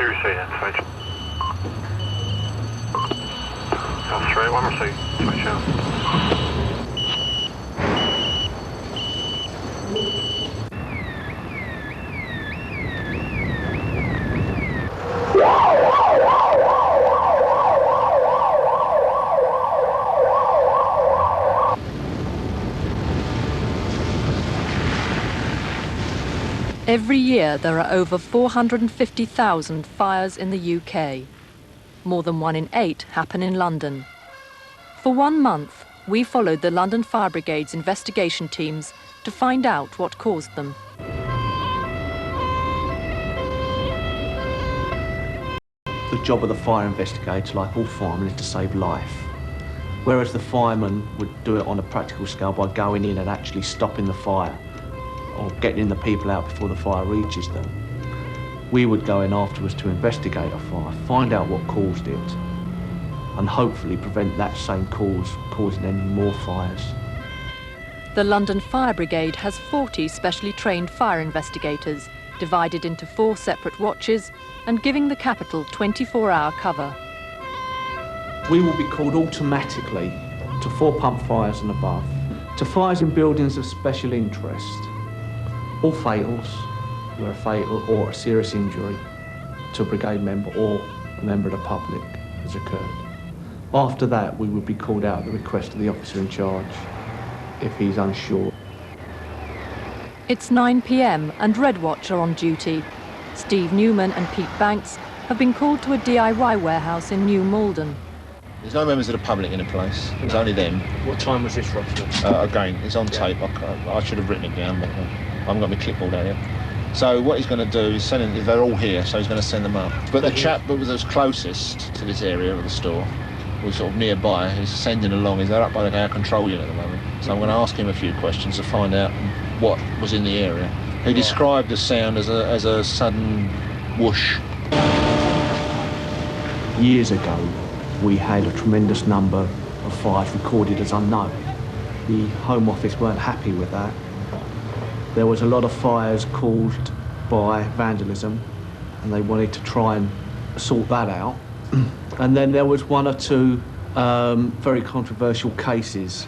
Seriously, switch. That's right, one more side, switch out. Every year there are over 450,000 fires in the UK. More than 1 in 8 happen in London. For 1 month, we followed the London Fire Brigade's investigation teams to find out what caused them. The job of the fire investigator, like all firemen, is to save life. Whereas the fireman would do it on a practical scale by going in and actually stopping the fire or getting the people out before the fire reaches them. We would go in afterwards to investigate a fire, find out what caused it, and hopefully prevent that same cause causing any more fires. The London Fire Brigade has 40 specially trained fire investigators, divided into 4 separate watches and giving the capital 24-hour cover. We will be called automatically to 4-pump fires and above, to fires in buildings of special interest, all fatals, where a fatal or a serious injury to a brigade member or a member of the public has occurred. After that, we would be called out at the request of the officer in charge if he's unsure. It's 9 p.m. and Red Watch are on duty. Steve Newman and Pete Banks have been called to a DIY warehouse in New Malden. There's no members of the public in the place. It's only them. What time was this, roughly? Again, it's on tape. I should have written it down, but I haven't got my clipboard out here. So what he's going to do is send them, they're all here, so he's going to send them up. But the chap that was closest to this area of the store was sort of nearby. He's sending along. He's up by the air control unit at the moment. So I'm going to ask him a few questions to find out what was in the area. He described the sound as a sudden whoosh. Years ago, we had a tremendous number of fires recorded as unknown. The Home Office weren't happy with that. There was a lot of fires caused by vandalism, and they wanted to try and sort that out. And then there was 1 or 2 very controversial cases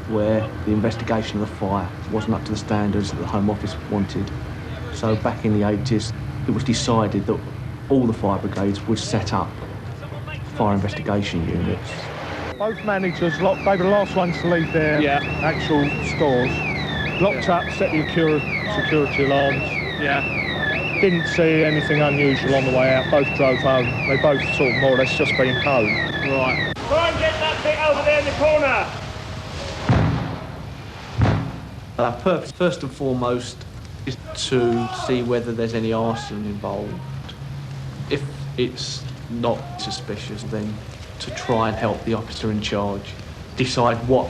where the investigation of the fire wasn't up to the standards that the Home Office wanted. So back in the 80s, it was decided that all the fire brigades would set up fire investigation units. Both managers locked, they were the last ones to leave their actual stores. Locked up, set the security alarms. Yeah. Didn't see anything unusual on the way out. Both drove home. They both sort of more or less just been home. Right. Try and get that bit over there in the corner. Our purpose, first and foremost, is to see whether there's any arson involved. If it's not suspicious, then to try and help the officer in charge decide what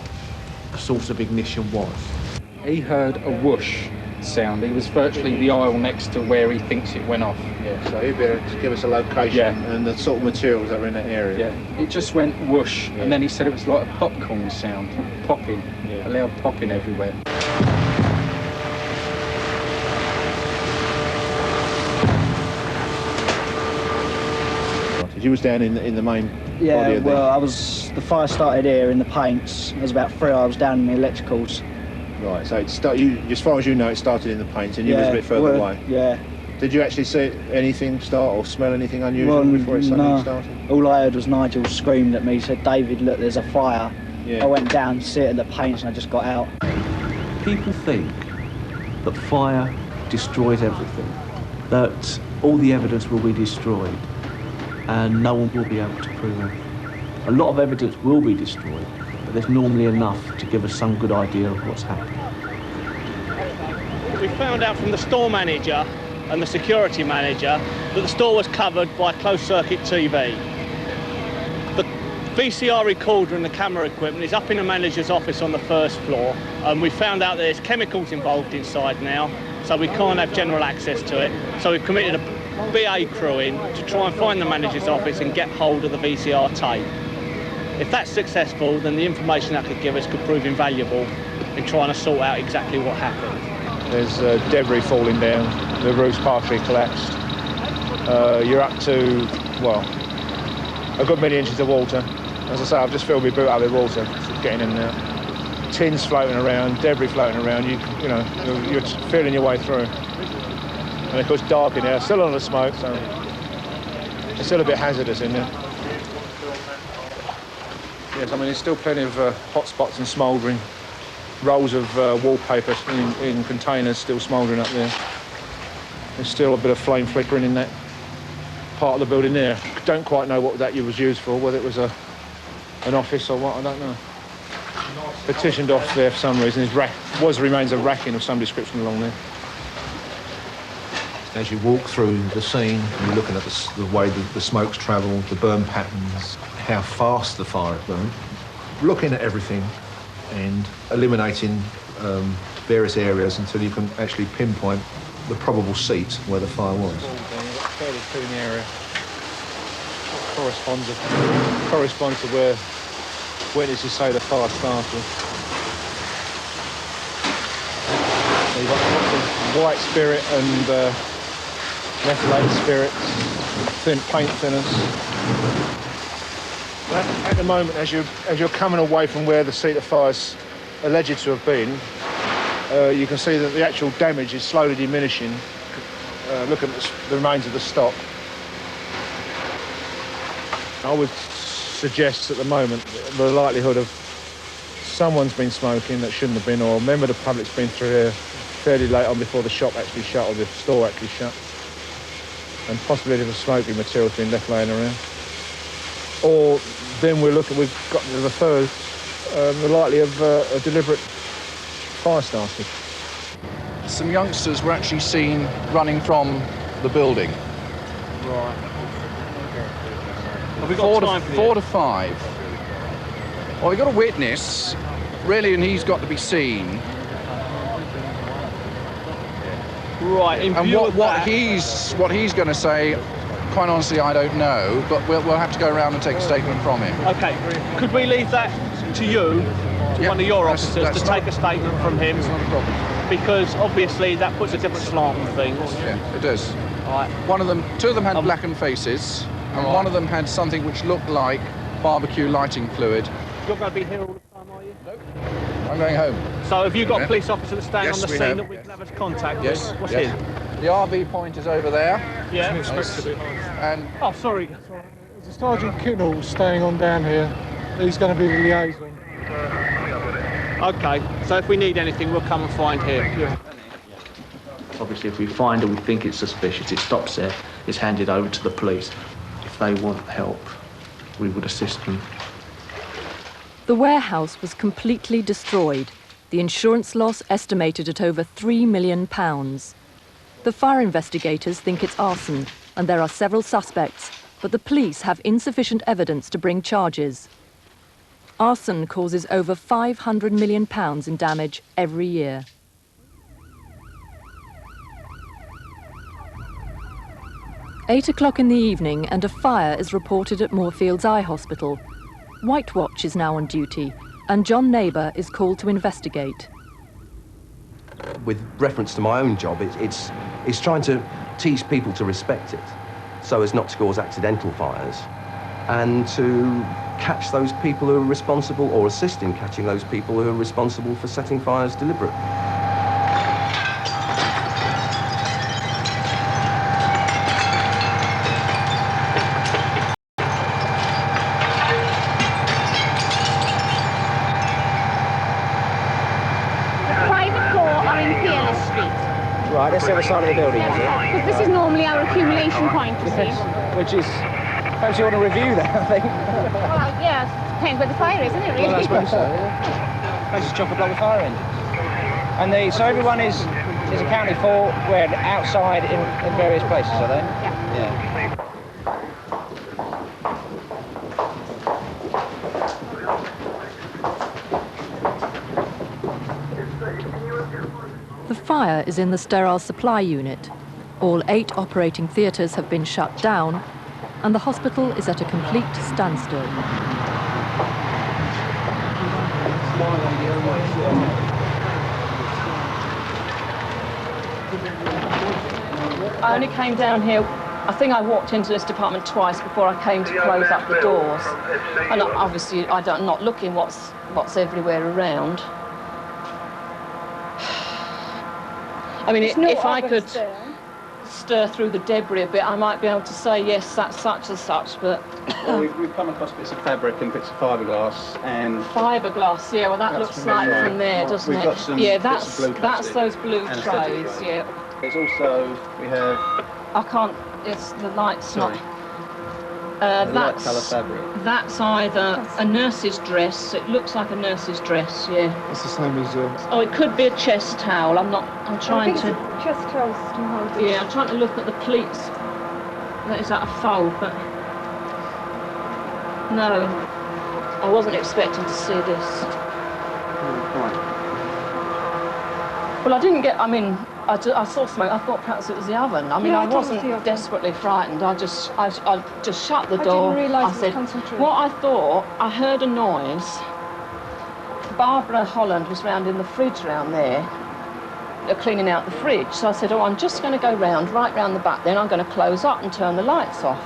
the source of ignition was. He heard a whoosh sound. He was virtually the aisle next to where he thinks it went off. Yeah, so he'd be able to give us a location and the sort of materials that are in that area. Yeah, it just went whoosh, and then he said it was like a popcorn sound, popping, a loud popping everywhere. You was down in the main body of the fire started here in the paints. There was about 3 hours down in the electricals. Right, so as far as you know, it started in the paints and you was a bit further away. Yeah. Did you actually see anything start or smell anything unusual before it suddenly started? All I heard was Nigel screamed at me, said, "David, look, there's a fire." Yeah. I went down to see it in the paints and I just got out. People think that fire destroys everything, that all the evidence will be destroyed and no one will be able to prove it. A lot of evidence will be destroyed, but there's normally enough to give us some good idea of what's happened. We found out from the store manager and the security manager that the store was covered by closed-circuit TV. The VCR recorder and the camera equipment is up in the manager's office on the 1st floor, and we found out there's chemicals involved inside now, so we can't have general access to it. So we've committed a BA crew in to try and find the manager's office and get hold of the VCR tape. If that's successful, then the information that could give us could prove invaluable in trying to sort out exactly what happened. There's debris falling down. The roof's partially collapsed. you're up to, well, a good many inches of water. As I say, I've just filled my boot up with water, getting in there. Tins floating around, debris floating around, you're feeling your way through. And of course dark in there, still a lot of smoke, so it's still a bit hazardous in there. Yes, I mean, there's still plenty of hot spots and smouldering. Rolls of wallpaper in containers still smouldering up there. There's still a bit of flame flickering in that part of the building there. Don't quite know what that was used for, whether it was an office or what, I don't know. Petitioned off there for some reason. Remains of racking of some description along there. As you walk through the scene, you're looking at the way the smoke's travelled, the burn patterns, how fast the fire burned, looking at everything and eliminating various areas until you can actually pinpoint the probable seat where the fire was. Fairly clean area. Corresponds to where witnesses say the fire started. So you've got lots of white spirit and methylated spirits, paint thinners. At the moment, as you're coming away from where the seat of fire's alleged to have been, you can see that the actual damage is slowly diminishing. Looking at the remains of the stock. I would suggest at the moment the likelihood of someone's been smoking that shouldn't have been, or a member of the public's been through here fairly late on before the shop actually shut or the store actually shut, and possibility of smoking material's been left laying around. Or then we've got the third, the likely of a deliberate fire started. Some youngsters were actually seen running from the building. Right. Have we got time for 4 to 5. Well, we got a witness, really, and he's got to be seen. Right. And what he's going to say, quite honestly, I don't know. But we'll have to go around and take a statement from him. Okay. Could we leave that to you, to one of your officers, to take a statement from him? It's not a problem. Because obviously that puts a different slant on things. Yeah, it does. Right. Two of them had blackened faces, and one of them had something which looked like barbecue lighting fluid. You're going to be here all the time, are you? Nope. I'm going home. So have you got a police officer that's staying on the scene have. that we can have a contact Yes. with? What's yes. his? The RV point is over there. Yeah. And oh, sorry. There's Sergeant Kinnell staying on down here. He's going to be the liaison. Okay, so if we need anything, we'll come and find him. Yeah. Obviously, if we find or we think it's suspicious, it stops there, it's handed over to the police. If they want help, we would assist them. The warehouse was completely destroyed, the insurance loss estimated at over £3 million. The fire investigators think it's arson, and there are several suspects, but the police have insufficient evidence to bring charges. Arson causes over £500 million in damage every year. Eight o'clock in the evening and a fire is reported at Moorfields Eye Hospital. White Watch is now on duty and John Neighbour is called to investigate. With reference to my own job, it's trying to teach people to respect it so as not to cause accidental fires and to catch those people who are responsible or assist in catching those people who are responsible for setting fires deliberately. Right, that's the other side of the building, is it? Because this is normally our accumulation point, you see. Which is, perhaps you want to review that, I think. Well, yeah, depends where the fire is, isn't it, really? Well, I suppose so, yeah. Perhaps it's chock-a-block with fire engines. And so everyone is accounted for where outside in various places, are they? Yeah. Yeah. The fire is in the sterile supply unit. All 8 operating theatres have been shut down and the hospital is at a complete standstill. I only came down here I think I walked into this department twice before I came to close up the doors. And obviously, I'm not looking what's everywhere around. I mean, if I could stir through the debris a bit, I might be able to say, yes, that's such and such, but... Well, we've come across bits of fabric and bits of fiberglass and... Fiberglass, yeah, well, that looks like from there, doesn't it? Got some yeah, bits of blue that's those blue and trays, yeah. There's also, we have... I can't, it's the light's Sorry. not... light colour fabric. That's either a nurse's dress, it looks like a nurse's dress, yeah. It's the same as... Oh, it could be a chest towel, I'm trying to... Chest towels to hold it. Yeah, I'm trying to look at the pleats. That is that a fold, but... No, I wasn't expecting to see this. Well, I didn't get, I mean, I saw smoke, I thought perhaps it was the oven. I mean, Yeah, I wasn't desperately frightened. I just shut the door. I didn't realise I said, it was concentrated. what I thought, I heard a noise. Barbara Holland was round in the fridge round there, cleaning out the fridge. So I said, oh, I'm just going to go right round the back, then I'm going to close up and turn the lights off.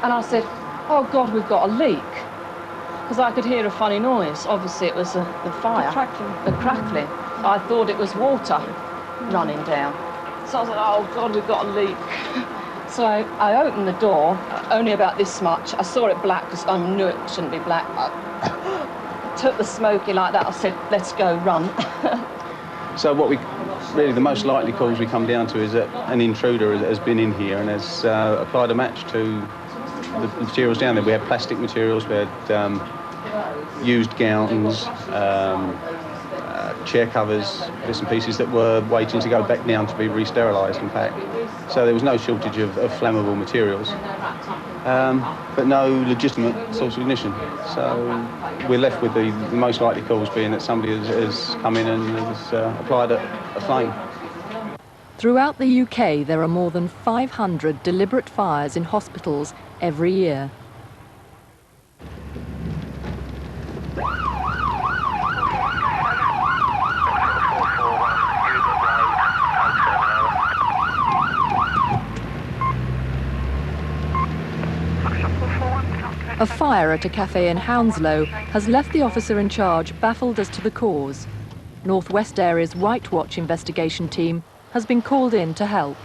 And I said, oh God, we've got a leak. Because I could hear a funny noise. Obviously it was the fire. The crackling. I thought it was water running down. So I said, oh God, we've got a leak. So I opened the door, only about this much. I saw it black, because I knew it shouldn't be black. I took the smoky like that, I said, let's go, run. So what really the most likely cause we come down to is that an intruder has been in here and has applied a match to the materials down there. We had plastic materials, we had used gowns, chair covers, bits and pieces that were waiting to go back down to be re-sterilised and packed. So there was no shortage of flammable materials, but no legitimate source of ignition. So we're left with the most likely cause being that somebody has come in and has applied a flame. Throughout the UK, there are more than 500 deliberate fires in hospitals every year. A fire at a cafe in Hounslow has left the officer in charge baffled as to the cause. North West Area's White Watch investigation team has been called in to help.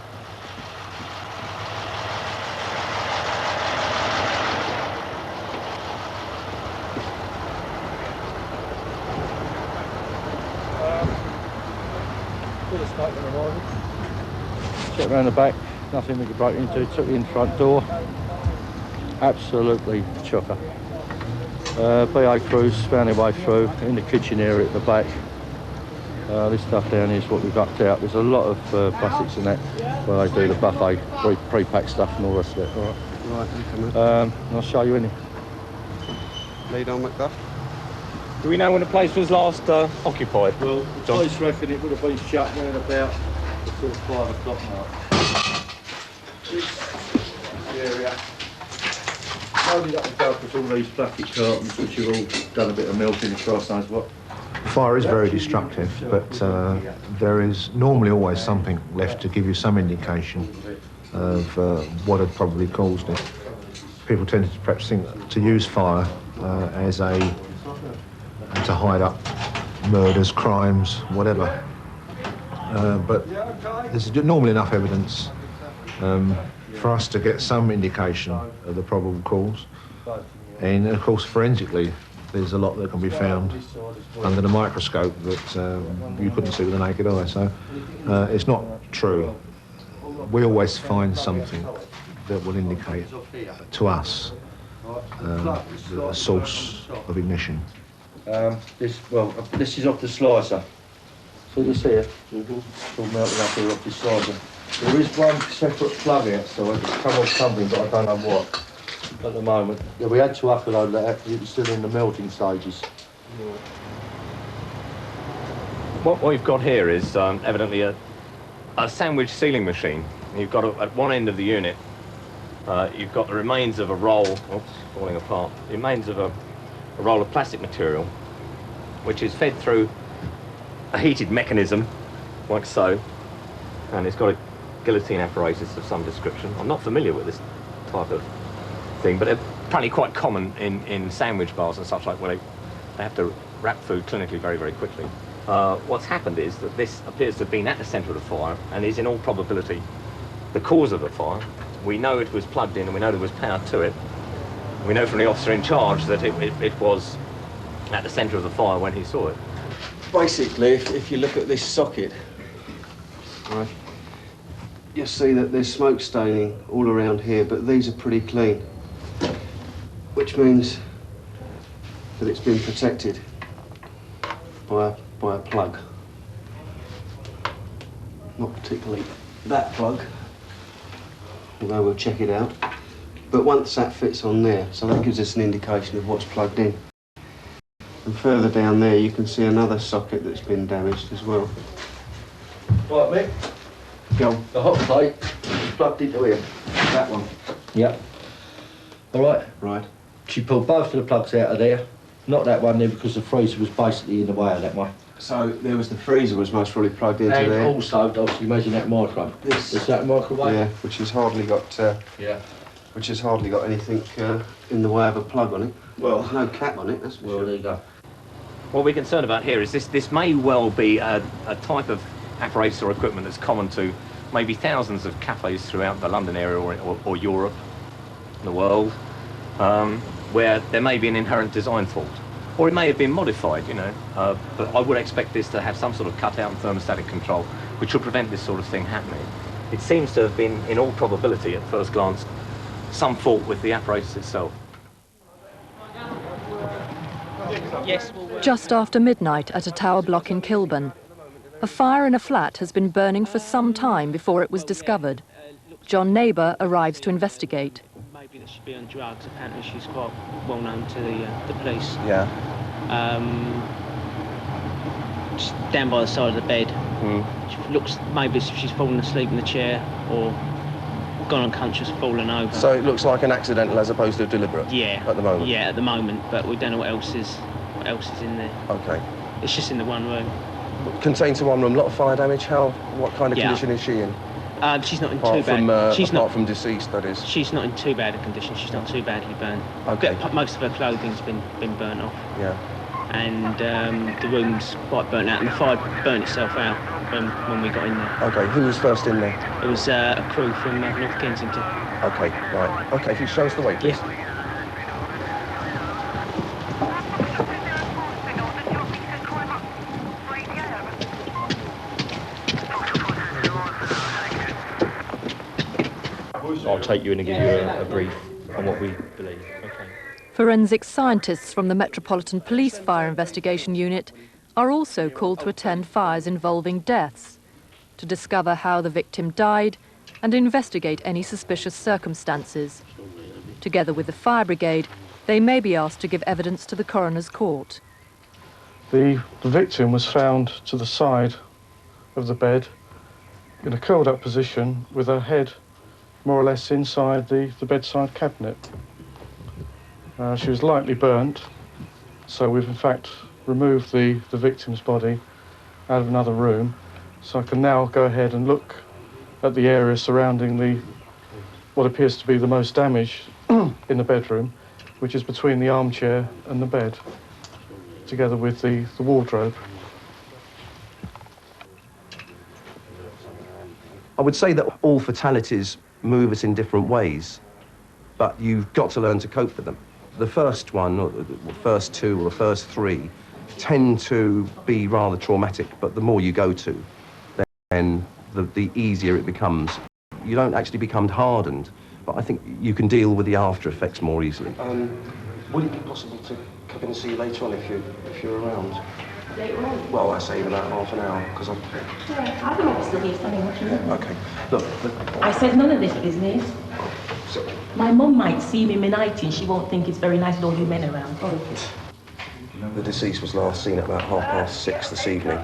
Checked around the back, nothing we could break into, took the in front door. Absolutely chocker. BA crews found their way through in the kitchen area at the back. This stuff down here is what we've upped out. There's a lot of plastics in that where they do the buffet, pre-packed stuff and all the rest of it. All right. Right, I'll show you in here. Lead on, Macduff. Do we know when the place was last occupied? Well, the police reckon it would have been shut around about the sort of 5 o'clock mark. This area. Loaded up the truck with all these plastic cartons which have all done a bit of melting across knows what. Fire is very destructive, but there is normally always something left to give you some indication of what had probably caused it. People tend to perhaps think to use fire to hide up murders, crimes, whatever. But there's normally enough evidence for us to get some indication of the probable cause. And of course, forensically, there's a lot that can be found under the microscope that you couldn't see with the naked eye. So it's not true. We always find something that will indicate to us the source of ignition. This is off the slicer. See this here? It's all melting up here off the slicer. There is one separate plug outside. It's come off something, but I don't know what at the moment. Yeah, we had to upload that because it was still in the melting stages. What we've got here is evidently a sandwich sealing machine. You've got at one end of the unit, you've got the remains of a roll, oops, falling apart, the remains of a roll of plastic material, which is fed through a heated mechanism, like so, and it's got a guillotine apparatus of some description. I'm not familiar with this type of thing, but they're apparently quite common in sandwich bars and such like, where they have to wrap food clinically very, very quickly. What's happened is that this appears to have been at the centre of the fire and is in all probability the cause of the fire. We know it was plugged in and we know there was power to it. We know from the officer in charge that it was at the centre of the fire when he saw it. Basically, if you look at this socket, right, you'll see that there's smoke staining all around here, but these are pretty clean, which means that it's been protected by a plug. Not particularly that plug, although we'll check it out. But once that fits on there, so that gives us an indication of what's plugged in. And further down there, you can see another socket that's been damaged as well. Right, Mick? Go on. The hot plate is plugged into here. That one. Yep. All right? Right. She pulled both of the plugs out of there. Not that one there, because the freezer was basically in the way of that one. So there was the freezer was most probably plugged into and there. And also, obviously, imagine that microwave. Is that a microwave? Yeah, which has hardly got. Which has hardly got anything in the way of a plug on it. Well, there's no cap on it. That's for sure. There you go. What we're concerned about here is this may well be a type of apparatus or equipment that's common to maybe thousands of cafes throughout the London area or Europe, the world, where there may be an inherent design fault. Or it may have been modified, you know, but I would expect this to have some sort of cutout and thermostatic control which would prevent this sort of thing happening. It seems to have been, in all probability, at first glance, some fault with the apparatus itself. Just after midnight at a tower block in Kilburn, a fire in a flat has been burning for some time before it was discovered. John Neighbour arrives to investigate. Maybe that she'd be on drugs. Apparently she's quite well known to the police. Yeah. She's down by the side of the bed. She looks maybe she's fallen asleep in the chair or gone unconscious, fallen over. So it looks like an accidental as opposed to a deliberate. Yeah. At the moment. Yeah, at the moment, but we don't know what else is in there. Okay. It's just in the one room. Contained to one room. A lot of fire damage. What kind of condition is she in? She's not in too bad. Apart from deceased, that is. She's not in too bad a condition. She's not too badly burnt. Okay. Most of her clothing's been burnt off. Yeah. And the room's quite burnt out, and the fire burnt itself out when we got in there. Okay. Who was first in there? It was a crew from North Kensington. Okay. Right. Okay. If you show us the way, please. Yeah. I'll take you in and give you a brief on what we believe. Okay. Forensic scientists from the Metropolitan Police Fire Investigation Unit are also called to attend fires involving deaths, to discover how the victim died and investigate any suspicious circumstances. Together with the fire brigade, they may be asked to give evidence to the coroner's court. The victim was found to the side of the bed in a curled up position with her head more or less inside the bedside cabinet. She was lightly burnt, so we've in fact removed the victim's body out of another room, so I can now go ahead and look at the area surrounding what appears to be the most damage in the bedroom, which is between the armchair and the bed, together with the wardrobe. I would say that all fatalities move us in different ways, but you've got to learn to cope with them. The first one, or the first two, or the first three, tend to be rather traumatic, but the more you go to, then the easier it becomes. You don't actually become hardened, but I think you can deal with the after effects more easily. Would it be possible to come in and see you later on if you're around? Later on? Well, I say in about half an hour, because I'm... Yeah, I don't know still here standing watching you. Okay. Look. I said none of this business. So, my mum might see me in my nightie and she won't think it's very nice with all you men around. The deceased was last seen at about 6:30 this evening.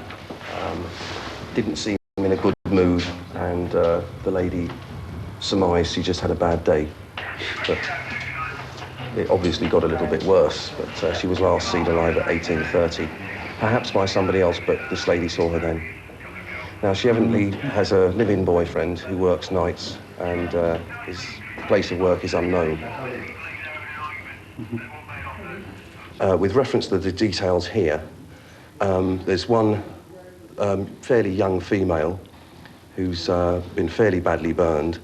Didn't seem in a good mood, and the lady surmised she just had a bad day. But it obviously got a little bit worse, but she was last seen alive at 18:30. Perhaps by somebody else, but this lady saw her then. Now, she evidently has a live-in boyfriend who works nights, and his place of work is unknown. With reference to the details here, there's one fairly young female who's been fairly badly burned.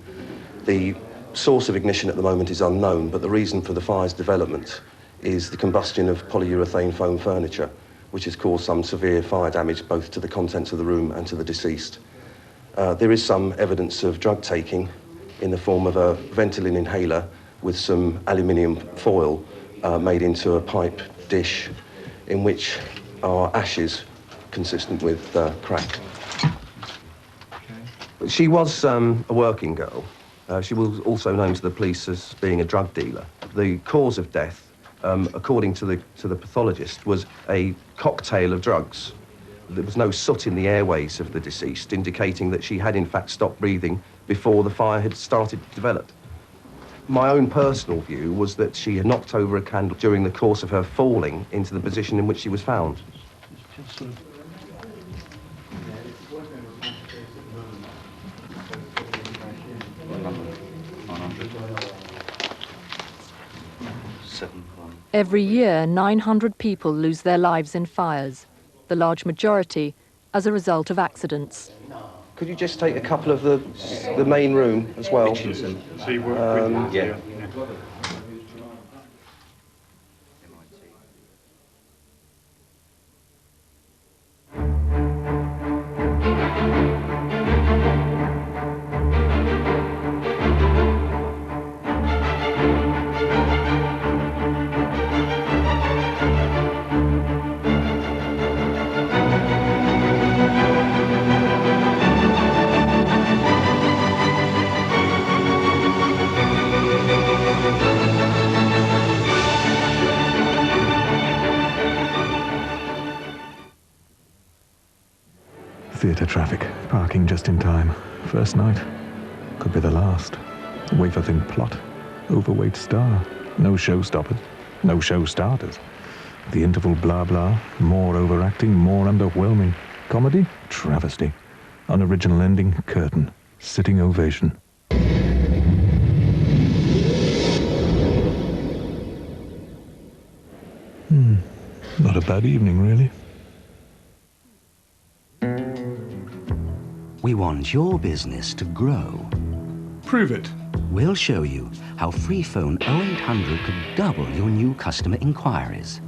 The source of ignition at the moment is unknown, but the reason for the fire's development is the combustion of polyurethane foam furniture, which has caused some severe fire damage both to the contents of the room and to the deceased. There is some evidence of drug taking in the form of a Ventolin inhaler with some aluminium foil made into a pipe dish in which are ashes consistent with crack. She was a working girl. She was also known to the police as being a drug dealer. The cause of death, according to the pathologist, was a cocktail of drugs. There was no soot in the airways of the deceased, indicating that she had in fact stopped breathing before the fire had started to develop. My own personal view was that she had knocked over a candle during the course of her falling into the position in which she was found. Every year, 900 people lose their lives in fires, the large majority as a result of accidents. Could you just take a couple of the main room as well? Yeah. Theatre traffic, parking just in time. First night, could be the last. Wafer-thin plot, overweight star, no showstoppers, no show starters. The interval blah blah, more overacting, more underwhelming. Comedy, travesty. Unoriginal ending, curtain. Sitting ovation. Not a bad evening, really. We want your business to grow. Prove it. We'll show you how free phone 0800 could double your new customer inquiries.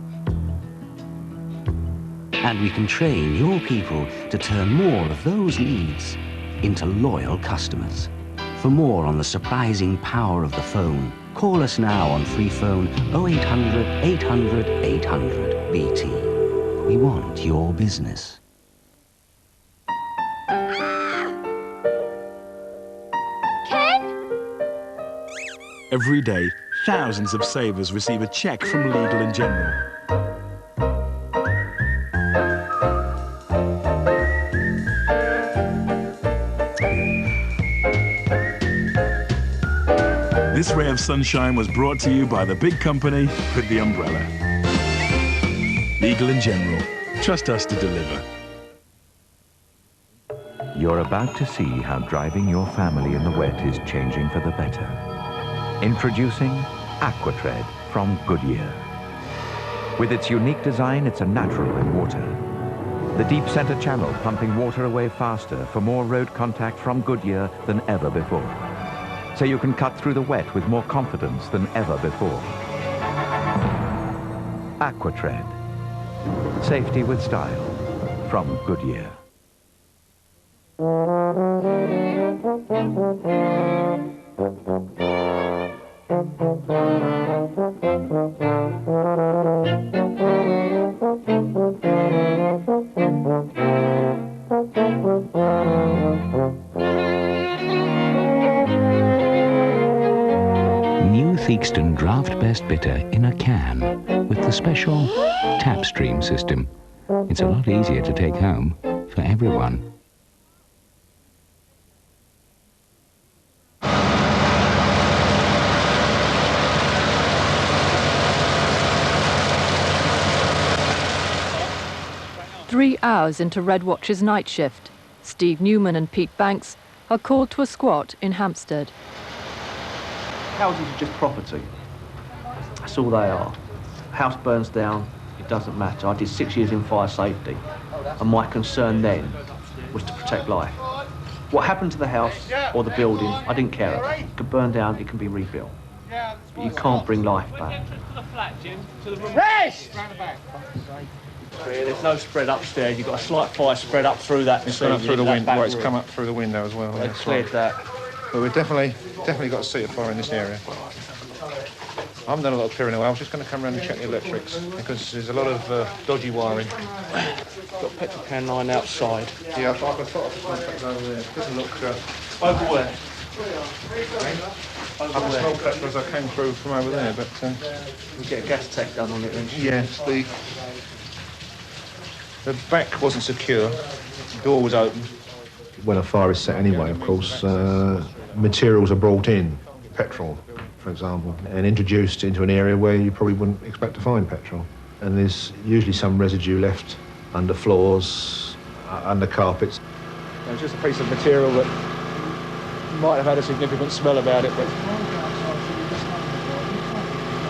And we can train your people to turn more of those leads into loyal customers. For more on the surprising power of the phone, call us now on free phone 0800 800 800 BT. We want your business. Every day, thousands of savers receive a cheque from Legal & General. This ray of sunshine was brought to you by the big company with the umbrella. Legal & General. Trust us to deliver. You're about to see how driving your family in the wet is changing for the better. Introducing Aquatread from Goodyear. With its unique design, it's a natural in water. The deep center channel pumping water away faster for more road contact from Goodyear than ever before. So you can cut through the wet with more confidence than ever before. Aquatread. Safety with style from Goodyear. New Theakston Draft Best Bitter in a can with the special tap stream system. It's a lot easier to take home for everyone. "3 hours into Red Watch's night shift, Steve Newman and Pete Banks are called to a squat in Hampstead. Houses are just property. That's all they are. House burns down, it doesn't matter. I did 6 years in fire safety, and my concern then was to protect life. What happened to the house or the building, I didn't care about. It could burn down, it can be rebuilt. But you can't bring life back. Rest! There's no spread upstairs. You've got a slight fire spread up through that. It's gone up through the window. Well, it's come up through the window as well. They've cleared that. But we've definitely got a seat of fire in this area. I haven't done a lot of clearing away. I was just going to come around and check the electrics because there's a lot of dodgy wiring. Got a petrol can line outside. Yeah, I've got contacts over there. Doesn't look... Over where? I haven't smelled petrol as I came through from over there, but... We get a gas tech done on it then. Yes, the back wasn't secure. The door was open. When a fire is set anyway, of course, materials are brought in, petrol, for example, and introduced into an area where you probably wouldn't expect to find petrol. And there's usually some residue left under floors, under carpets. It's just a piece of material that might have had a significant smell about it, but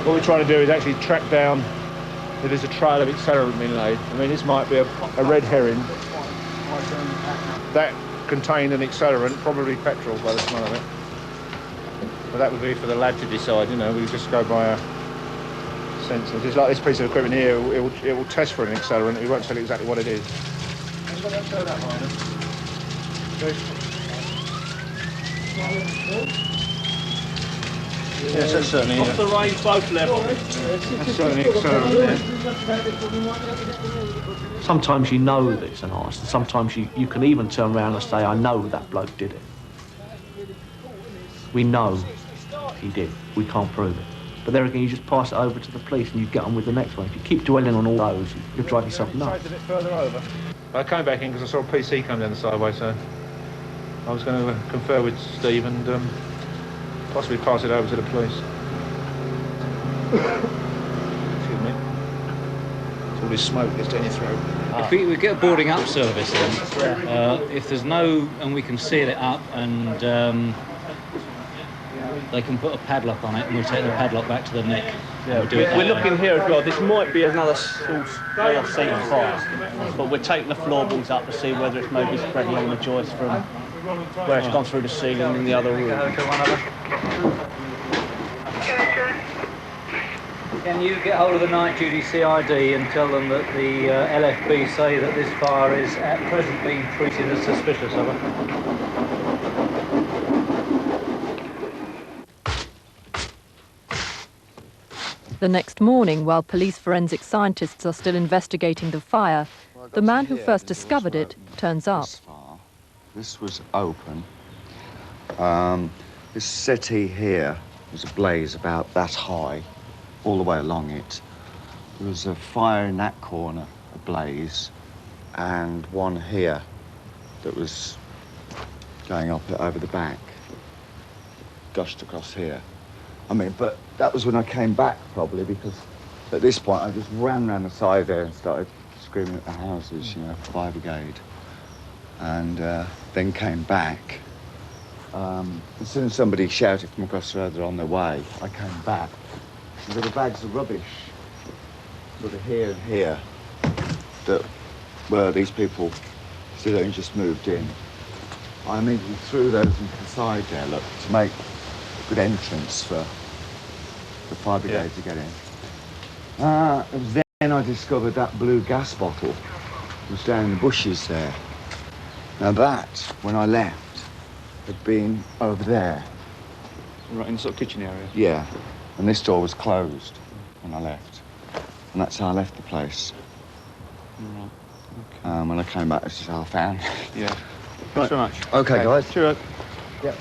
what we're trying to do is actually track down if there's a trail of accelerant being laid. I mean, this might be a red herring. That contained an accelerant, probably petrol by the smell of it. But that would be for the lad to decide, you know, we just go by our sensors. Just like this piece of equipment here, it will test for an accelerant, it won't tell you exactly what it is. Yes, that's certainly... Off the range, both levels. That's certainly accelerant, yeah. Sometimes you know that it's an arson. Sometimes you can even turn around and say, I know that bloke did it. We know he did. We can't prove it. But there again, you just pass it over to the police and you get on with the next one. If you keep dwelling on all those, you'll drive yourself nuts. A bit further over. I came back in because I saw a PC come down the sideway, so I was going to confer with Steve and possibly pass it over to the police. Excuse me. All this smoke gets down your throat. If we get a boarding up service then, if there's no, and we can seal it up and they can put a padlock on it and we'll take the padlock back to the neck. Yeah, we'll do it we're that looking way. here as well. This might be another source, another seat of fire, but we're taking the floorboards up to see whether it's maybe spread along the joist from where it's gone through the ceiling in the other room. Can you get hold of the night duty CID and tell them that the LFB say that this fire is at present being treated as suspicious of it? The next morning, while police forensic scientists are still investigating the fire, the man who first discovered it turns up. This was open. This settee here was ablaze about that high, all the way along it. There was a fire in that corner, ablaze, and one here that was going up over the back, gushed across here. I mean, but that was when I came back, probably, because at this point I just ran round the side there and started screaming at the houses, you know, fire brigade. And then came back. As soon as somebody shouted from across the road they're on their way, I came back. And there were bags of rubbish, sort of here and here, that were these people still only just moved in. I immediately threw those into the side there, look, to make a good entrance for the fire brigade to get in. It was then I discovered that blue gas bottle was down in the bushes there. Now that, when I left, had been over there. Right in the sort of kitchen area? Yeah, and this door was closed when I left. And that's how I left the place. Right. Okay. When I came back, this is how I found it. Yeah. Thanks very much. Okay, guys. Cheerio. Yep.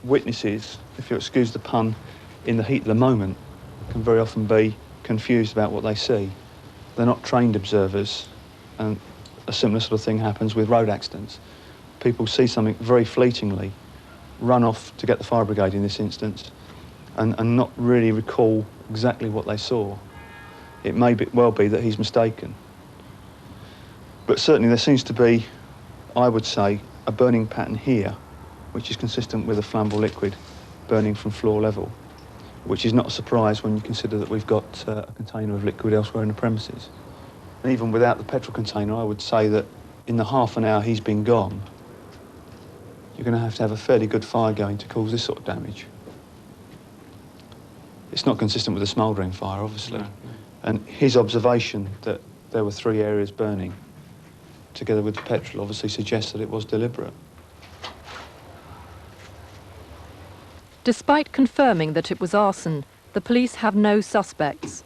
Witnesses, if you'll excuse the pun, in the heat of the moment, can very often be confused about what they see. They're not trained observers, and a similar sort of thing happens with road accidents. People see something very fleetingly, run off to get the fire brigade in this instance, and not really recall exactly what they saw. It may well be that he's mistaken. But certainly there seems to be, I would say, a burning pattern here, which is consistent with a flammable liquid burning from floor level, which is not a surprise when you consider that we've got a container of liquid elsewhere in the premises. And even without the petrol container, I would say that in the half an hour he's been gone, you're going to have a fairly good fire going to cause this sort of damage. It's not consistent with a smouldering fire, obviously. No. And his observation that there were 3 areas burning, together with the petrol, obviously suggests that it was deliberate. Despite confirming that it was arson, the police have no suspects.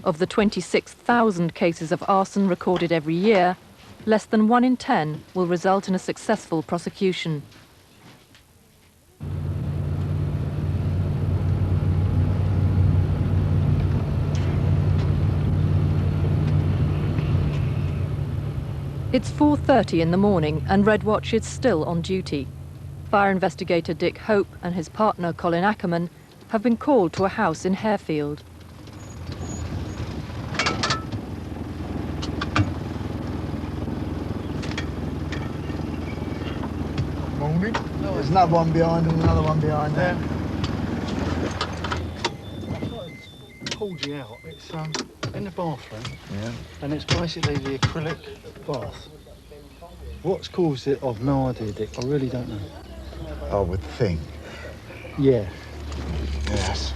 Of the 26,000 cases of arson recorded every year, less than 1 in 10 will result in a successful prosecution. It's 4:30 in the morning and Red Watch is still on duty. Fire investigator Dick Hope and his partner Colin Ackerman have been called to a house in Harefield. Morning. There's another one behind and another one behind there. Pulled you out. It's in the bathroom. Yeah. And it's basically the acrylic bath. What's caused it, I've no idea, Dick. I really don't know. I would think. Yeah. Yes.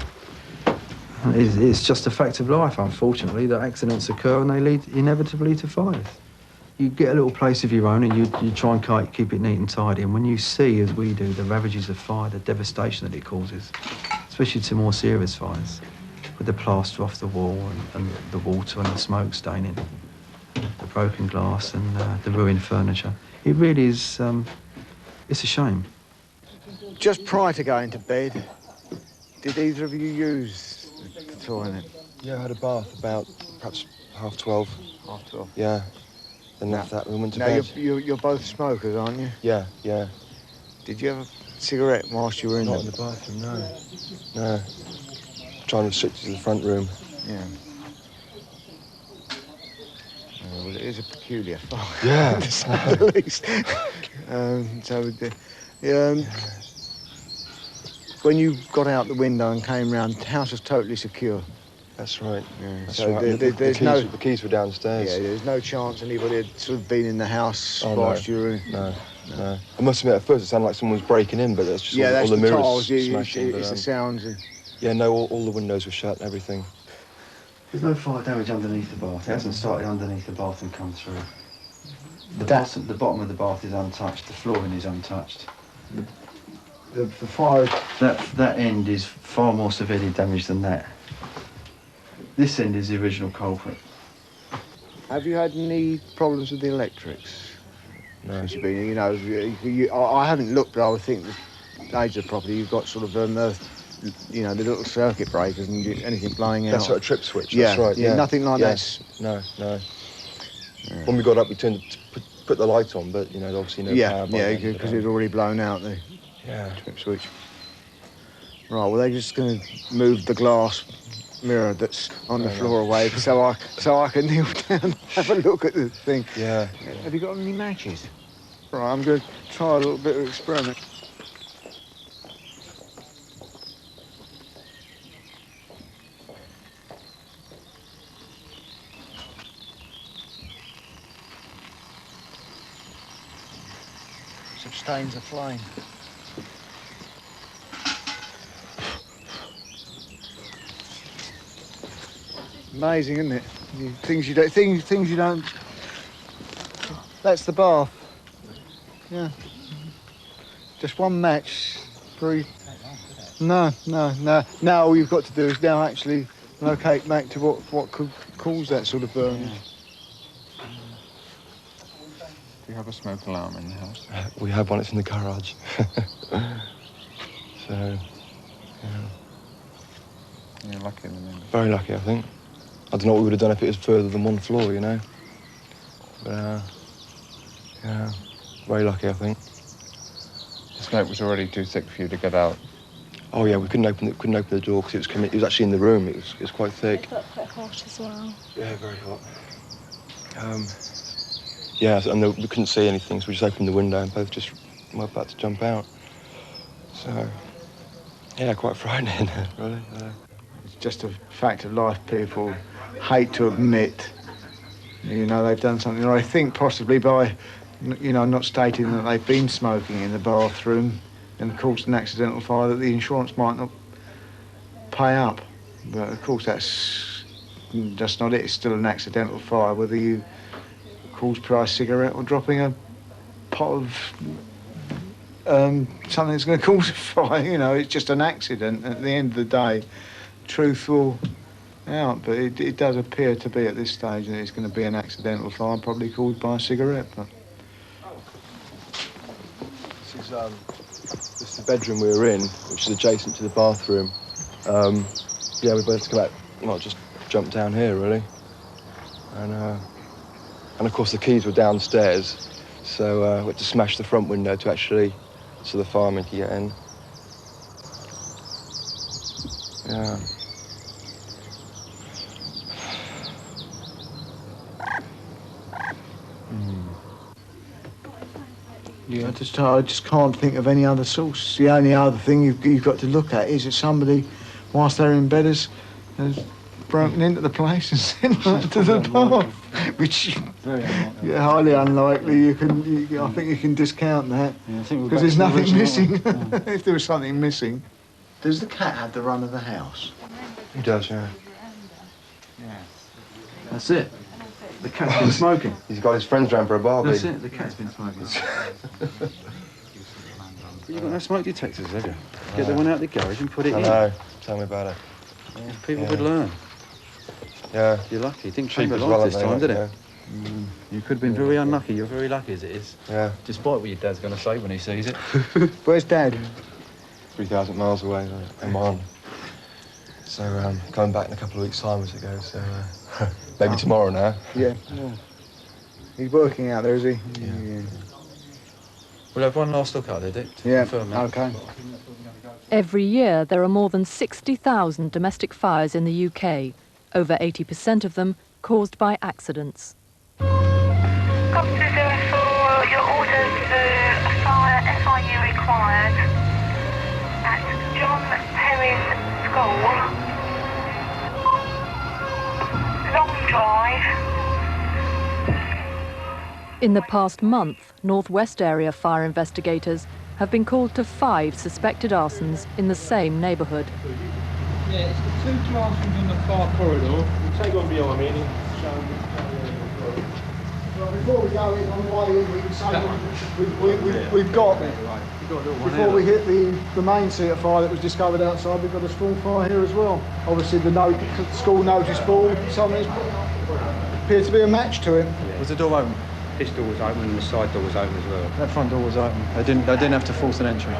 It's just a fact of life, unfortunately, that accidents occur and they lead inevitably to fires. You get a little place of your own and you try and keep it neat and tidy, and when you see, as we do, the ravages of fire, the devastation that it causes, especially to more serious fires, with the plaster off the wall and the water and the smoke staining, the broken glass and the ruined furniture, it really is, it's a shame. Just prior to going to bed, did either of you use the toilet? Yeah, I had a bath about perhaps 12:30. 12:30? Yeah. Then after that, we went to now bed. You're both smokers, aren't you? Yeah, yeah. Did you have a cigarette whilst you were in Not there? in the bathroom, no. No. Trying to restrict it to the front room. Yeah. Well, it is a peculiar fire. Yeah. To say the least. When you got out the window and came round, the house was totally secure. That's right. Yeah. That's So right. The keys were downstairs. Yeah, there's no chance anybody had sort of been in the house whilst you were in. No. I must admit, at first it sounded like someone was breaking in, but that's just all the mirrors tiles, smashing. It's the sounds. Yeah, no, all the windows were shut and everything. There's no fire damage underneath the bath. It hasn't started underneath the bath and come through. The bottom of the bath is untouched. The flooring is untouched. The fire, that end is far more severely damaged than that. This end is the original culprit. Have you had any problems with the electrics? No. Since you've been, I haven't looked, but I would think the age of the property, you've got sort of the little circuit breakers and anything blowing out. That's sort of trip switch, yeah, that's right. Yeah, nothing like that. No. Yeah. When we got up, we put the light on, but, obviously no power. Yeah, because it had already blown out the trip switch. Right, well, they're just going to move the glass mirror that's on the floor away so I can kneel down and have a look at the thing. Yeah. Have you got any matches? Right, I'm going to try a little bit of experiment. Sustains a flame. Amazing, isn't it? Things you don't. That's the bath. Yeah. Just one match. No. Now all you've got to do is now actually locate back to what could cause that sort of burn. Do you have a smoke alarm in the house? We have one. It's in the garage. So, yeah. You're lucky, Very lucky, I think. I don't know what we would have done if it was further than one floor, But, yeah, very lucky, I think. The smoke was already too thick for you to get out. Oh yeah, we couldn't open the door because it was actually in the room. It was quite thick. It got quite hot as well. Yeah, very hot. Yeah, and we couldn't see anything, so we just opened the window and both just were about to jump out. So, yeah, quite frightening, really. It's just a fact of life. People hate to admit, you know, they've done something, or I think possibly by, you know, not stating that they've been smoking in the bathroom and caused an accidental fire, that the insurance might not pay up. But of course that's just not it. It's still an accidental fire, whether you cause by a cigarette or dropping a pot of something that's going to cause a fire. You know, it's just an accident. At the end of the day, truth will out, but it does appear to be at this stage that it's going to be an accidental fire, probably caused by a cigarette. But This is the bedroom we were in, which is adjacent to the bathroom. Yeah, we both come out, well, just jumped down here, really. And of course the keys were downstairs, so we had to smash the front window to actually, so the firemen could get in. Yeah. yeah, I just can't think of any other source. The only other thing you've got to look at is that somebody, whilst they're in bed, has broken into the place and sent that to the bath, which yeah, highly unlikely. I think you can discount that because there's nothing missing. If there was something missing. Does the cat have the run of the house? He does, yeah. Yeah. That's it. The cat's been smoking. He's got his friends round for a barbie. That's it. The cat's been smoking. But you've got no smoke detectors, have you? Get the one out of the garage and put it in. I know. Tell me about it. Yeah, people would learn. Yeah. You're lucky. It didn't Cheap change as your well, life this I time, think, did it? You could have been very unlucky. You're very lucky as it is. Yeah. Despite what your dad's going to say when he sees it. Where's Dad? 3,000 miles away, Oman. So coming back in a couple of weeks' time as it goes. So maybe tomorrow now. Yeah. He's working out there, is he? Yeah. We'll have one last look at it, Dick. Yeah. Confirm that. Okay. Every year, there are more than 60,000 domestic fires in the UK, over 80% of them caused by accidents. Copy 204, your orders to fire FIU required at John Perrin School, Long Drive. In the past month, Northwest Area fire investigators have been called to 5 suspected arsons in the same neighbourhood. Yeah, it's the 2 classrooms on the far corridor. We'll take one behind me and Well, before we go in on the way in, we can say we've got, before we hit the main seat of fire that was discovered outside, we've got a small fire here as well. Obviously the school notice board, something appeared to be a match to it. Was the door open? This door was open and the side door was open as well. That front door was open. They didn't have to force an entry.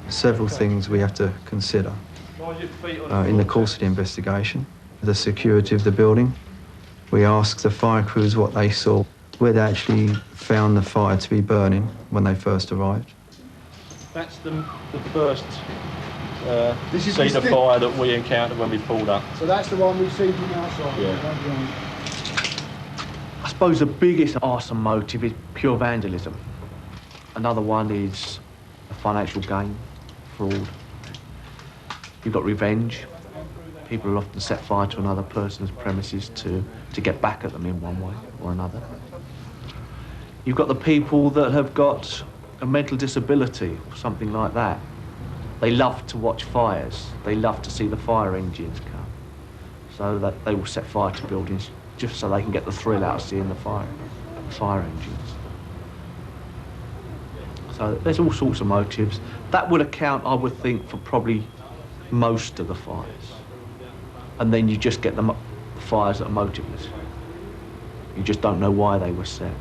Several things we have to consider in the course of the investigation. The security of the building. We asked the fire crews what they saw. We'd actually found the fire to be burning when they first arrived. That's the first scene of fire that we encountered when we pulled up. So that's the one we've seen from outside. Yeah. I suppose the biggest arson motive is pure vandalism. Another one is a financial gain, fraud. You've got revenge. People will often set fire to another person's premises to get back at them in one way or another. You've got the people that have got a mental disability or something like that. They love to watch fires. They love to see the fire engines come. So that they will set fire to buildings just so they can get the thrill out of seeing the fire engines. So there's all sorts of motives. That would account, I would think, for probably most of the fires. And then you just get the fires that are motiveless. You just don't know why they were set.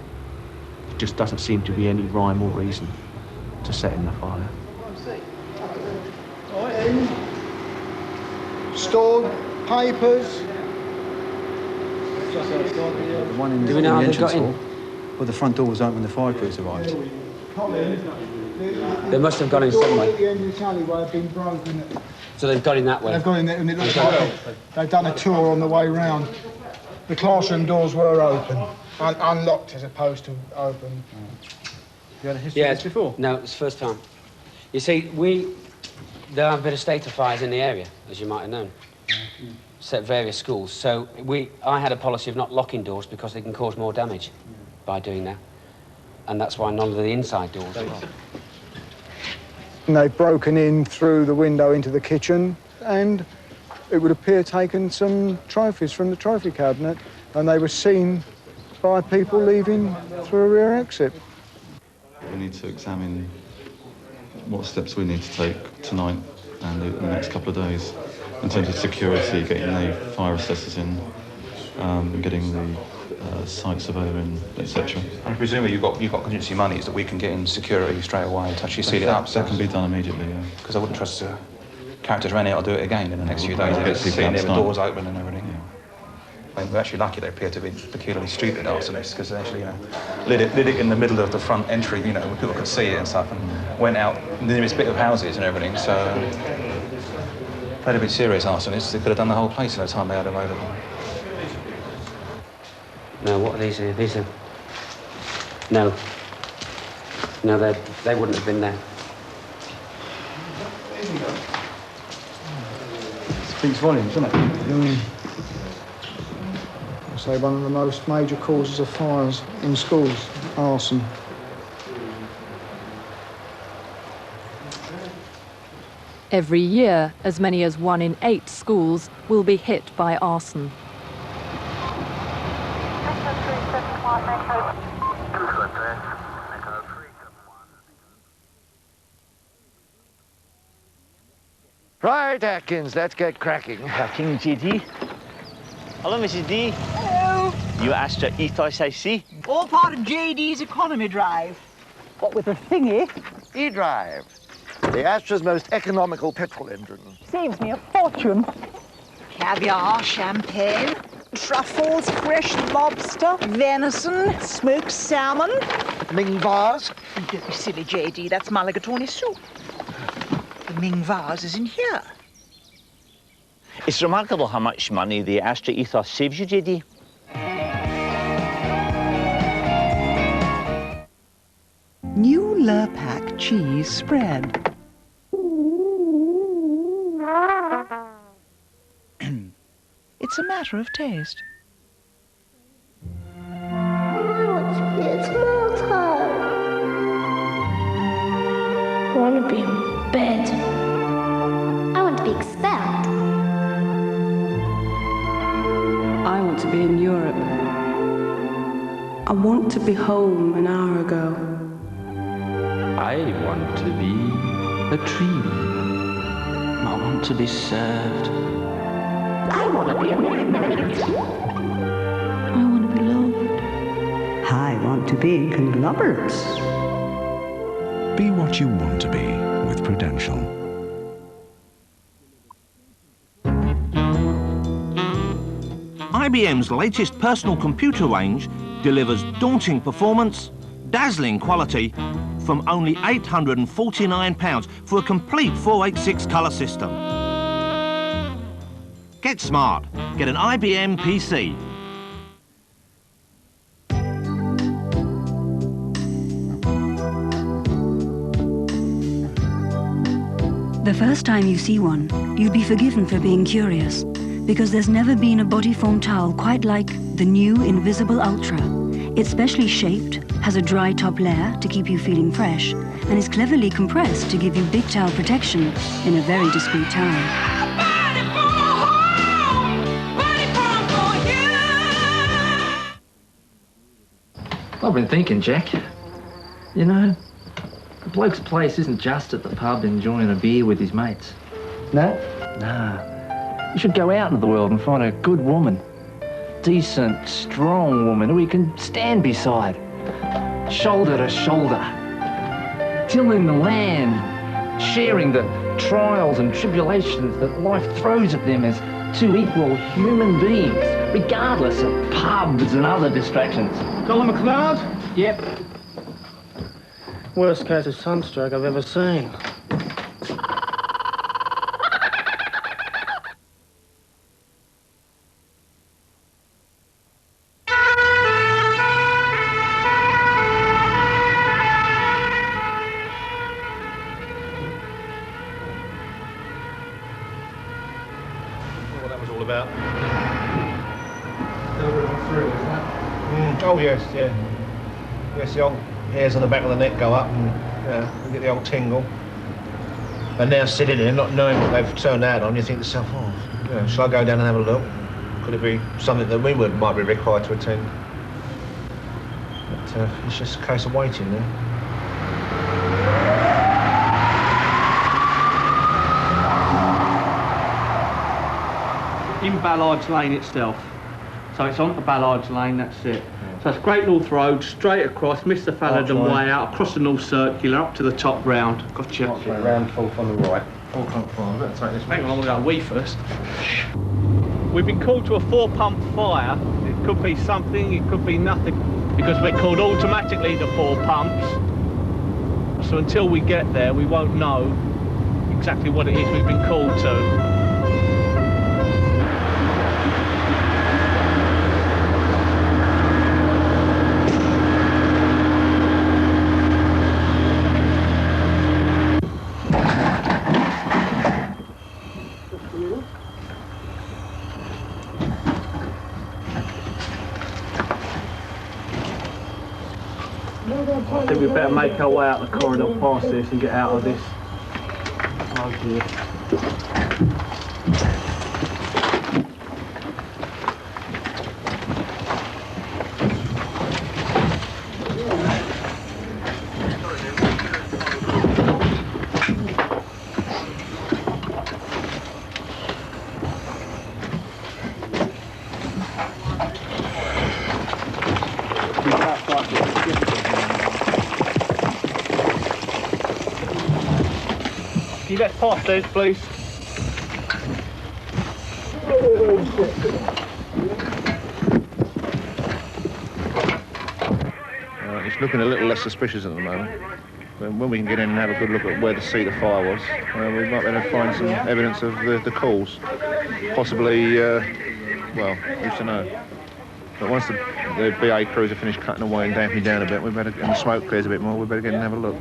It just doesn't seem to be any rhyme or reason to setting the fire. Stored papers. The one in the entrance hall. Well, the front door was open when the fire crews arrived. They must have gone in some way. At the end of this alleyway have been broken. So they've gone in that way? They've gone in there and it looks like they've done a tour on the way round. The classroom doors were open, unlocked as opposed to open. You had a history of this before? No, it's the first time. You see, there are a bit of state of fires in the area, as you might have known. Set various schools. So I had a policy of not locking doors because they can cause more damage by doing that. And that's why none of the inside doors are locked. And they've broken in through the window into the kitchen, and it would appear taken some trophies from the trophy cabinet, and they were seen by people leaving through a rear exit. We need to examine what steps we need to take tonight and in the next couple of days in terms of security, getting the fire assessors in, getting the site surveyor in, etc. And presumably you've got contingency monies that we can get in security straight away to actually seal it up. That can be done immediately, yeah. Because I wouldn't trust characters around here to do it again in the next few days. Seeing the doors open and everything. Yeah. I mean, we're actually lucky they appear to be peculiarly stupid arsonists because they actually, lit it in the middle of the front entry, where people could see it and stuff, and went out the nearest bit of houses and everything. So, if they'd have been serious arsonists, they could have done the whole place in the time they had available. No, what are these here? These are... No. No, they wouldn't have been there. Speaks volumes, doesn't it? I say one of the most major causes of fires in schools, arson. Every year, as many as 1 in 8 schools will be hit by arson. Right, Atkins, let's get cracking. Cracking, JD. Hello, Mrs. D. Hello. You Astra Ethos, I see. All part of JD's economy drive. What with a thingy? E-Drive, the Astra's most economical petrol engine. Saves me a fortune. Caviar, champagne, truffles, fresh lobster, venison, smoked salmon. Ming vase? Don't be silly, JD. That's mulligatawny soup. The Ming vase is in here. It's remarkable how much money the Astra Ethos saves you, JD. New Lurpak cheese spread. It's a matter of taste. It's more time. I want to be in bed. I want to be expelled. I want to be in Europe. I want to be home an hour ago. I want to be a tree. I want to be served. I want to be American. I want to be loved. I want to be in conglomerates. Be what you want to be with Prudential. IBM's latest personal computer range delivers daunting performance, dazzling quality from only £849 for a complete 486 colour system. Get smart. Get an IBM PC. The first time you see one, you'll be forgiven for being curious, because there's never been a body foam towel quite like the new Invisible Ultra. It's specially shaped, has a dry top layer to keep you feeling fresh, and is cleverly compressed to give you big towel protection in a very discreet towel. I've been thinking, Jack. You know, a bloke's place isn't just at the pub enjoying a beer with his mates. No? Nah. You should go out into the world and find a good woman. Decent, strong woman who you can stand beside. Shoulder to shoulder. Tilling the land. Sharing the trials and tribulations that life throws at them as two equal human beings, regardless of pubs and other distractions. Colin McLeod? Yep. Worst case of sunstroke I've ever seen. Oh yes, yeah. Yes, the old hairs on the back of the neck go up, and you get the old tingle. And now sitting there, not knowing what they've turned out on, you think to yourself, oh, shall I go down and have a look? Could it be something that we might be required to attend? But it's just a case of waiting now. In Ballard's Lane itself. So it's onto Ballard's Lane, that's it. So it's Great North Road, straight across, Mr. Falladon way out, across the North Circular, up to the top round. Gotcha. Round, full on the right. I better take this. Hang on, I'm going to go a wee first. We've been called to a 4-pump fire. It could be something, it could be nothing, because we're called automatically to 4 pumps. So until we get there, we won't know exactly what it is we've been called to. I think we better make our way out the corridor past this and get out of this. Oh dear. Can you let past those, please? It's looking a little less suspicious at the moment. When we can get in and have a good look at where the seat of fire was, we might be able to find some evidence of the cause. Possibly, well, who's to know? But once the BA crews have finished cutting away and damping down a bit, and the smoke clears a bit more, we better get in and have a look.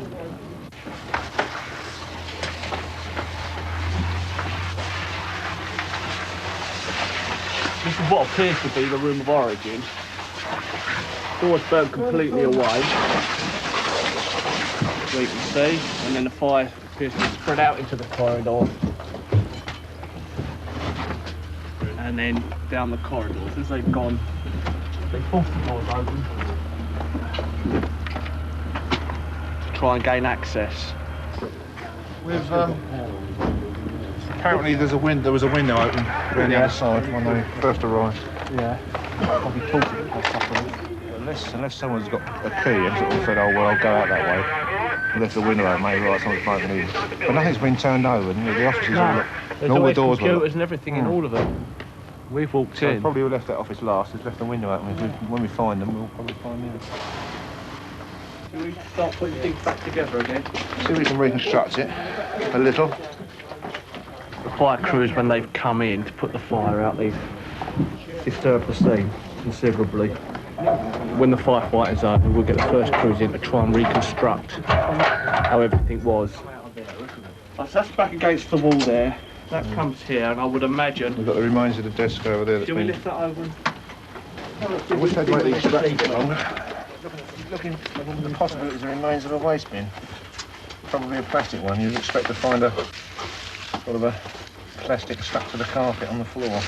This is what appears to be the room of origin. Doors burnt completely away, so you can see, and then the fire appears to be spread out into the corridor. And then down the corridors. As they've gone, they forced the doors open to try and gain access. We've, apparently there was a window open around the other side when they first arrived. Yeah. Probably talking about something. Unless someone's got a key and sort of said, oh well, I'll go out that way. And left the window open, maybe right, someone's broken in. But nothing's been turned over, and the offices all look. There's all the always doors computers and everything in all of them. We've walked in. Probably we left that office last, we've left the window open. When we find them, we'll probably find them. Shall we start putting things back together again? See if we can reconstruct it a little. The fire crews, when they've come in to put the fire out, they've disturbed the scene considerably. When the firefighter's over, we'll get the first crews in to try and reconstruct how everything was. So that's back against the wall there. That comes here, and I would imagine... We've got the remains of the desk over there. Shall we lift that over? I wish they'd make these straps a bit longer. Looking at the possibilities of remains of a waste bin. Probably a plastic one. You'd expect to find a sort of a plastic stuck to the carpet on the floor.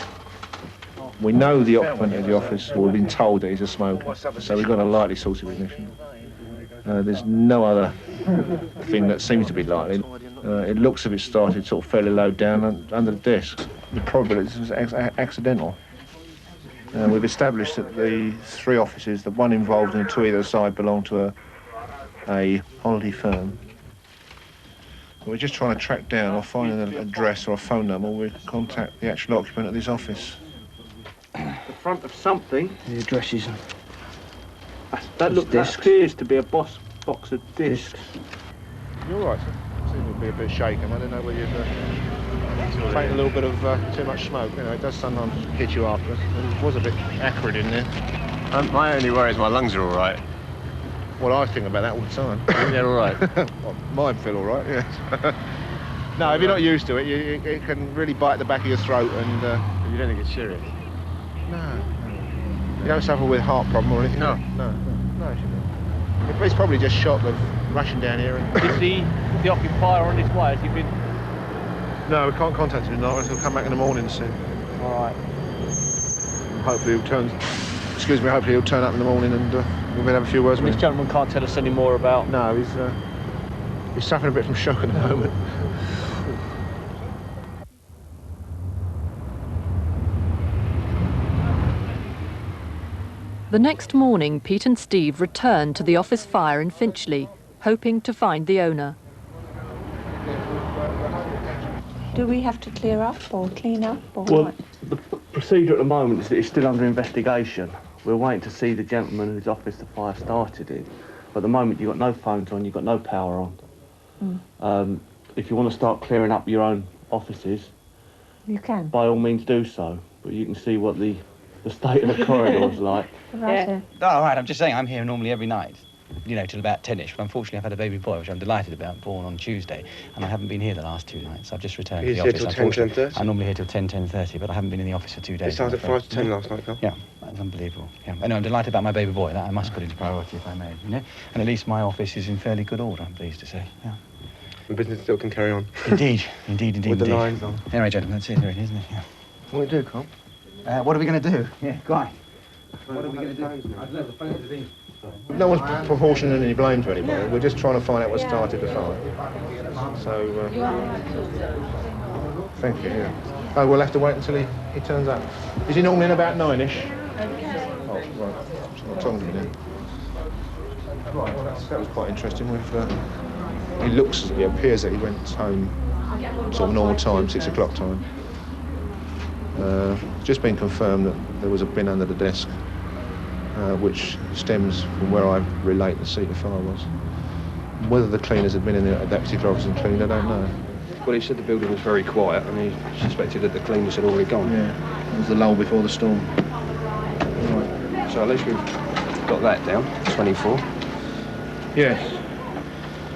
We know the occupant of the office, or we've been told that he's a smoker, so we've got a likely source of ignition. There's no other thing that seems to be likely. It looks as if it started sort of fairly low down under the desk. The probability is accidental. We've established that the 3 offices, the one involved and the 2 either side, belong to a holiday firm. We're just trying to track down or find an address or a phone number where we can contact the actual occupant of this office. The front of something. The address is... That appears to be a box of discs. You're right, sir. Seems to be a bit shaken. I don't know whether you've taken a little bit of too much smoke. You know, it does sometimes hit you afterwards. It was a bit acrid in there. My only worry is my lungs are all right. Well, I think about that all the time. They're all right. Well, mine feel all right, yes. No, if you're not used to it, it can really bite the back of your throat and... You don't think it's serious? No. don't suffer with heart problem or anything? No. No, she didn't. He's probably just shocked of rushing down here. And... Is the occupier on his way? Has he been... No, we can't contact him tonight. He'll come back in the morning soon. All right. Hopefully he'll turn... Excuse me, hopefully he'll turn up in the morning and we'll have a few words with This him. gentleman can't tell us any more about... No, he's suffering a bit from shock at the moment. The next morning, Pete and Steve returned to the office fire in Finchley, hoping to find the owner. Do we have to clear up or clean up or Well, what? the procedure at the moment is that it's still under investigation. We're waiting to see the gentleman whose office the fire started in. But at the moment, you've got no phones on, you've got no power on. If you want to start clearing up your own offices, You can. by all means do so. But you can see what the state of the corridor's like. Right. Oh, right, I'm just saying I'm here normally every night, you know, till about 10ish. But unfortunately, I've had a baby boy, which I'm delighted about, born on Tuesday, and I haven't been here the last 2 nights. I've just returned to the office. He's here till 10, 10:30? I'm normally here till 10, 10:30, but I haven't been in the office for 2 days. It started at 5 to 10 last night, Carl. Yeah, that's unbelievable. Yeah, I know, I'm delighted about my baby boy. That I must put into priority, if I may, you know. And at least my office is in fairly good order, I'm pleased to say. Yeah. And business still can carry on. Indeed, indeed. With the lines on. Anyway, gentlemen, that's it, really, isn't it? Yeah. What do we do, Carl? What are we going to do? Yeah, go on. What are we going to do? I don't know, the phone's is in. No one's proportioning any blame to anybody. We're just trying to find out what started the fire. So, thank you, yeah. Oh, we'll have to wait until he turns up. Is he normally in about 9ish? Oh, right. What time is it then? Right, well, that was quite interesting. He appears that he went home sort of normal time, 6 o'clock time. It's just been confirmed that there was a bin under the desk, which stems from where I relate the seat of fire was. Whether the cleaners had been in there at that particular office and cleaned, I don't know. Well, he said the building was very quiet and he suspected that the cleaners had already gone. Yeah, it was the lull before the storm. Right. So at least we've got that down, 24. Yes.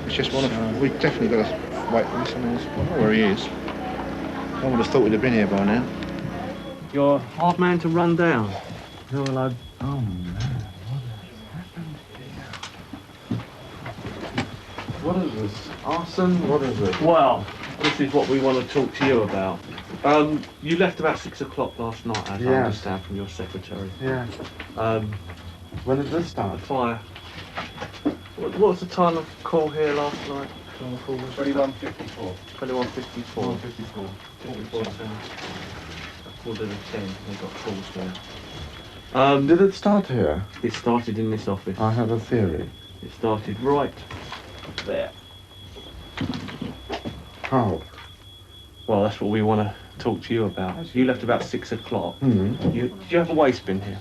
It's just one of... We've definitely got to wait for this. I don't know where he is. I would have thought we'd have been here by now. You're a hard man to run down. Oh, man, what is this? Arson? What is it? Well, this is what we want to talk to you about. You left about 6 o'clock last night, as I understand from your secretary. Yeah. When did this start? Fire. What was the time of call here last night? 21:54. 21:54. 54. 54 sounds. Quarter to 10, they got calls there. Did it start here? It started in this office. I have a theory. It started right there. How? Well, that's what we want to talk to you about. You left about 6 o'clock. Mm-hmm. Did you have a waste bin here?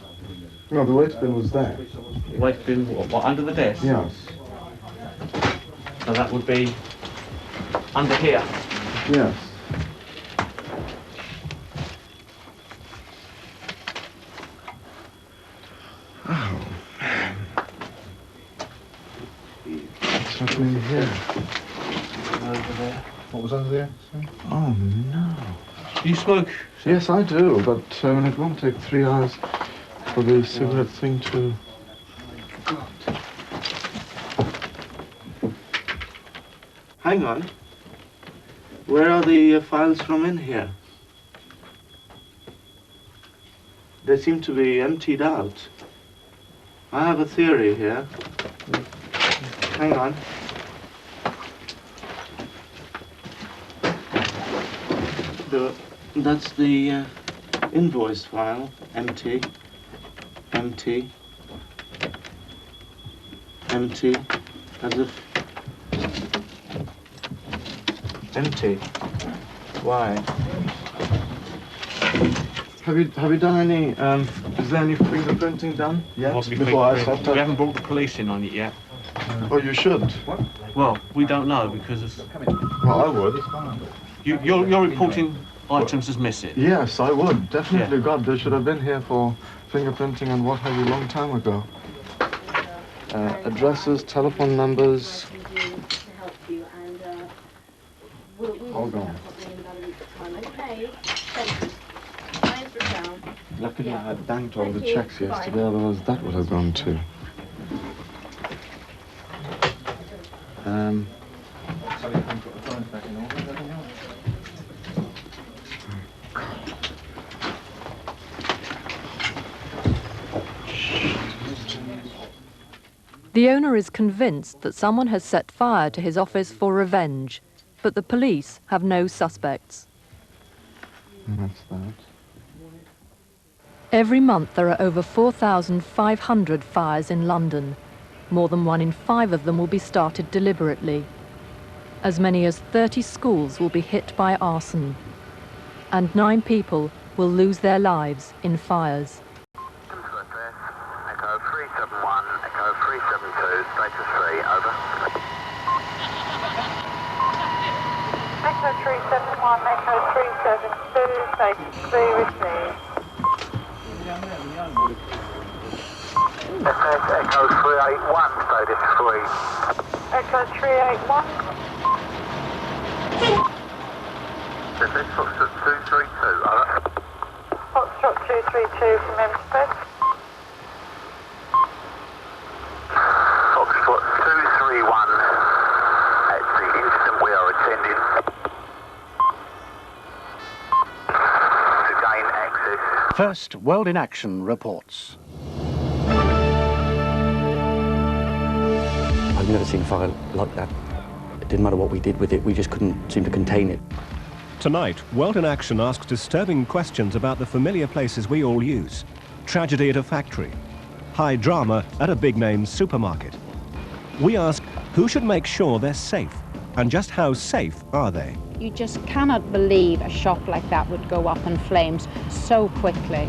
No, the waste bin was there. Waste bin, what, under the desk? Yes. So that would be under here. Yes. Oh, man. What's happening here? Over there. What was under there? Oh, no. You smoke? Yes, I do, but it won't take 3 hours for the cigarette thing to... Hang on. Where are the files from in here? They seem to be emptied out. I have a theory here. Hang on. That's the invoice file. Empty. Empty. Empty. As if... Empty. Why? Have you done any, is there any fingerprinting done? Yes. We haven't brought the police in on it yet. Oh, you should. What? Well, we don't know because it's... Well, I would. You're reporting items as missing? Yes, I would. Definitely. Yeah. God, they should have been here for fingerprinting and what have you a long time ago. Addresses, telephone numbers. Hold on. Luckily I had banked all the checks yesterday, otherwise that would have gone too. The owner is convinced that someone has set fire to his office for revenge, but the police have no suspects. That's that. Every month there are over 4,500 fires in London. More than 1 in 5 of them will be started deliberately. As many as 30 schools will be hit by arson. And 9 people will lose their lives in fires. Echo 371, Echo 372, status 3, over. Echo 371, Echo 372, status 3, received. FS Echo 381, status 3. Echo 381. FS Foxtrot 232, over. Foxtrot 232 from Hempstead. Foxtrot 231, at the incident we are attending. To gain access. First World in Action reports. I've never seen fire like that. It didn't matter what we did with it, we just couldn't seem to contain it. Tonight, World in Action asks disturbing questions about the familiar places we all use. Tragedy at a factory. High drama at a big-name supermarket. We ask who should make sure they're safe, and just how safe are they? You just cannot believe a shop like that would go up in flames so quickly.